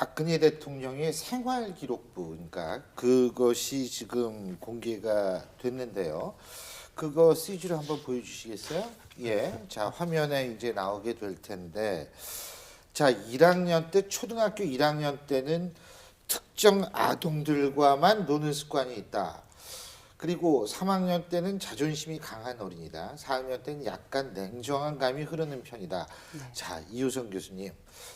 박근혜 대통령의 생활 기록부, 그러니까 그것이 지금 공개가 됐는데요. 그거 CG로 한번 보여주시겠어요? 예, 자 화면에 이제 나오게 될 텐데, 자 1학년 때 초등학교 1학년 때는 특정 아동들과만 노는 습관이 있다. 그리고 3학년 때는 자존심이 강한 어린이다. 4학년 때는 약간 냉정한 감이 흐르는 편이다. 네. 자, 이효성 교수님,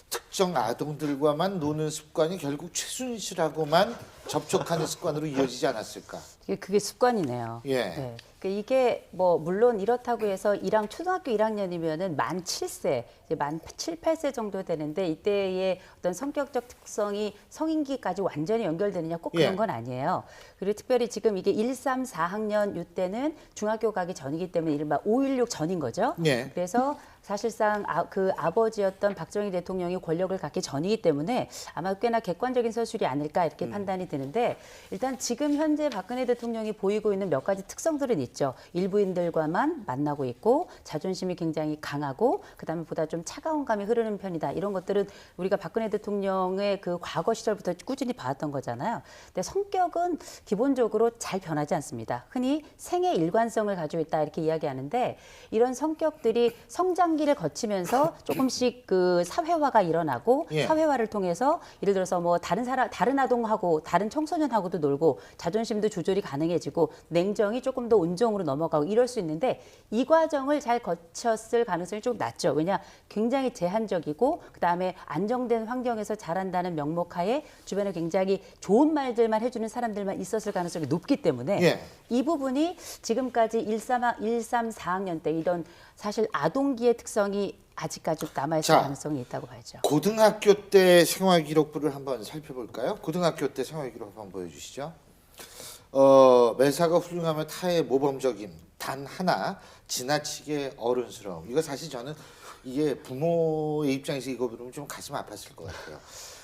특정 아동들과만 노는 습관이 결국 최순실하고만 접촉하는 습관으로 이어지지 않았을까? 그게 습관이네요. 예. 네. 이게 뭐 물론 이렇다고 해서 초등학교 1학년이면은 만 7세, 이제 만 7, 8세 정도 되는데 이때의 어떤 성격적 특성이 성인기까지 완전히 연결되느냐 꼭 그런 예. 건 아니에요. 그리고 특별히 지금 이게 1, 3, 4학년 이때는 중학교 가기 전이기 때문에 이른바 5.16 전인 거죠. 예. 그래서 사실상 그 아버지였던 박정희 대통령이 권력을 갖기 전이기 때문에 아마 꽤나 객관적인 서술이 아닐까 이렇게 판단이 드는데, 일단 지금 현재 박근혜 대통령이 보이고 있는 몇 가지 특성들은 있죠. 일부인들과만 만나고 있고 자존심이 굉장히 강하고 그다음에 보다 좀 차가운 감이 흐르는 편이다. 이런 것들은 우리가 박근혜 대통령의 그 과거 시절부터 꾸준히 봐왔던 거잖아요. 근데 성격은 기본적으로 잘 변하지 않습니다. 흔히 생애 일관성을 가지고 있다 이렇게 이야기하는데, 이런 성격들이 성장기를 거치면서 조금씩 그 사회화가 일어나고 예. 사회화를 통해서 예를 들어서 뭐 다른 아동하고 다른 청소년하고도 놀고 자존심도 조절이 가능해지고 냉정이 조금 더 온정으로 넘어가고 이럴 수 있는데, 이 과정을 잘 거쳤을 가능성이 좀 낮죠. 왜냐, 굉장히 제한적이고 그다음에 안정된 환경에서 자란다는 명목하에 주변에 굉장히 좋은 말들만 해주는 사람들만 있었을 가능성이 높기 때문에 예. 이 부분이 지금까지 1, 3, 4학년 때 이런 사실 아동기의 특성이 아직까지 남아있을 자, 가능성이 있다고 봐야죠. 고등학교 때 생활 기록부를 한번 살펴볼까요? 고등학교 때 생활 기록 한번 보여주시죠. 매사가 훌륭하며 타의 모범적임, 단 하나 지나치게 어른스러움. 이거 사실 저는 이게 부모의 입장에서 이거 보면 좀 가슴 아팠을 것 같아요.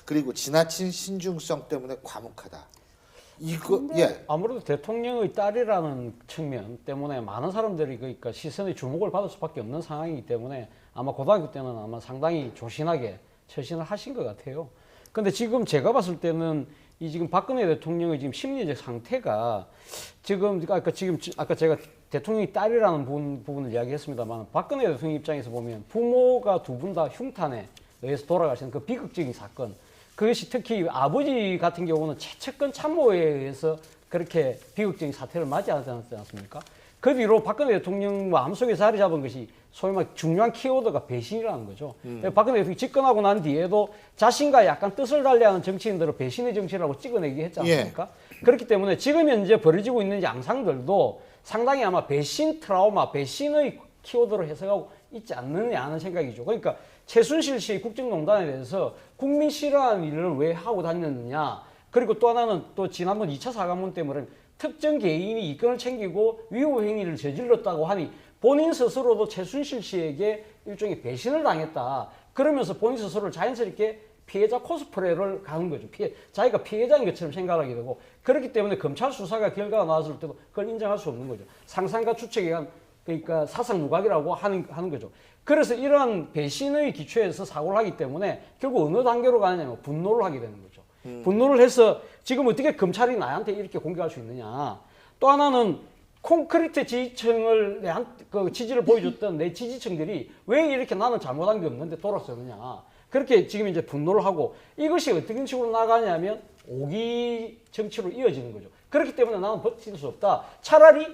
그리고 지나친 신중성 때문에 과묵하다. 이거 예. 아무래도 대통령의 딸이라는 측면 때문에 많은 사람들이 그러니까 시선의 주목을 받을 수밖에 없는 상황이기 때문에 아마 고등학교 때는 아마 상당히 조신하게 처신을 하신 것 같아요. 근데 지금 제가 봤을 때는 이 지금 박근혜 대통령의 지금 심리적 상태가 지금 아까 제가 대통령의 딸이라는 부분을 이야기했습니다만, 박근혜 대통령 입장에서 보면 부모가 두 분 다 흉탄에 의해서 돌아가신 그 비극적인 사건, 그것이 특히 아버지 같은 경우는 최측근 참모에 의해서 그렇게 비극적인 사태를 맞이하지 않았습니까? 그 뒤로 박근혜 대통령 마음속에 자리 잡은 것이 소위 말 중요한 키워드가 배신이라는 거죠. 박근혜 대통령이 집권하고 난 뒤에도 자신과 약간 뜻을 달리하는 정치인들을 배신의 정치라고 찍어내기 했지 않습니까? 예. 그렇기 때문에 지금 현재 벌어지고 있는 양상들도 상당히 아마 배신 트라우마, 배신의 키워드로 해석하고 있지 않느냐 하는 생각이죠. 그러니까 최순실 씨의 국정농단에 대해서 국민 싫어하는 일을 왜 하고 다녔느냐. 그리고 또 하나는 또 지난번 2차 사과문 때문에 특정 개인이 이권을 챙기고 위법 행위를 저질렀다고 하니 본인 스스로도 최순실 씨에게 일종의 배신을 당했다. 그러면서 본인 스스로를 자연스럽게 피해자 코스프레를 가는 거죠. 자기가 피해자인 것처럼 생각하게 되고, 그렇기 때문에 검찰 수사가 결과가 나왔을 때도 그걸 인정할 수 없는 거죠. 상상과 추측에 의한 그러니까 사상 누각이라고 하는 거죠. 그래서 이러한 배신의 기초에서 사고를 하기 때문에 결국 어느 단계로 가느냐면 분노를 하게 되는 거죠. 분노를 해서 지금 어떻게 검찰이 나한테 이렇게 공격할 수 있느냐. 또 하나는 콘크리트 지지층을 그 지지를 보여줬던 내 지지층들이 왜 이렇게 나는 잘못한 게 없는데 돌아서느냐. 그렇게 지금 이제 분노를 하고, 이것이 어떤 식으로 나가냐면 오기 정치로 이어지는 거죠. 그렇기 때문에 나는 버틸 수 없다. 차라리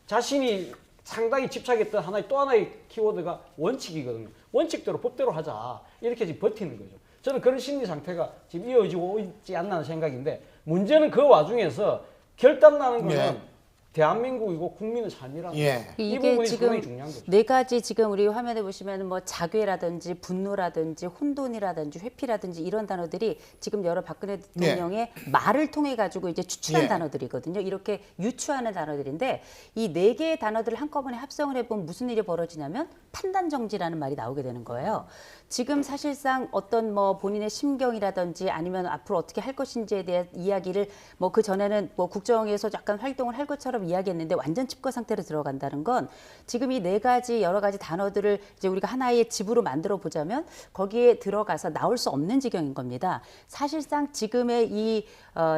자신이 상당히 집착했던 또 하나의 키워드가 원칙이거든요. 원칙대로 법대로 하자. 이렇게 지금 버티는 거죠. 저는 그런 심리 상태가 지금 이어지고 있지 않나 하는 생각인데, 문제는 그 와중에서 결단나는 거는 예. 대한민국이고 국민의 삶이라는 예. 이 이게 부분이 지금 상당히 중요한 거죠. 네 가지 지금 우리 화면에 보시면 뭐 자괴라든지 분노라든지 혼돈이라든지 회피라든지 이런 단어들이 지금 여러 박근혜 대통령의 말을 통해 가지고 이제 추출한 단어들이거든요. 이렇게 유추하는 단어들인데, 이 네 개의 단어들을 한꺼번에 합성을 해보면 무슨 일이 벌어지냐면 판단 정지라는 말이 나오게 되는 거예요. 지금 사실상 어떤 뭐 본인의 심경이라든지 아니면 앞으로 어떻게 할 것인지에 대한 이야기를 뭐 그 전에는 뭐 국정에서 약간 활동을 할 것처럼 것처럼 이야기했는데 완전 칩거 상태로 들어간다는 건 지금 이 네 가지 여러 가지 단어들을 이제 우리가 하나의 집으로 만들어 보자면 거기에 들어가서 나올 수 없는 지경인 겁니다. 사실상 지금의 이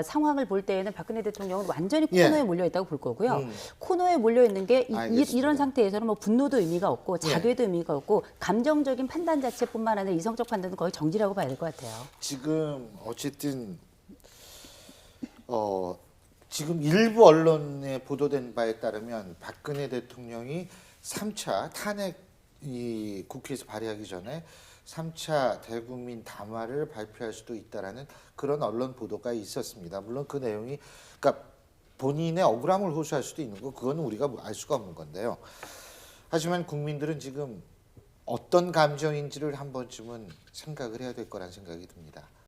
상황을 볼 때에는 박근혜 대통령은 완전히 예. 코너에 몰려 있다고 볼 거고요. 코너에 몰려 있는 게 알겠습니다. 이런 상태에서는 뭐 분노도 의미가 없고 예. 자괴도 의미가 없고 감정적인 판단 자체뿐만 아니라 이성적 판단은 거의 정지라고 봐야 될 것 같아요. 지금 어쨌든 지금 일부 언론에 보도된 바에 따르면 박근혜 대통령이 3차 탄핵 이 국회에서 발의하기 전에 3차 대국민 담화를 발표할 수도 있다라는 그런 언론 보도가 있었습니다. 물론 그 내용이 그러니까 본인의 억울함을 호소할 수도 있는 거 그거는 우리가 알 수가 없는 건데요. 하지만 국민들은 지금 어떤 감정인지를 한 번쯤은 생각을 해야 될 거란 생각이 듭니다.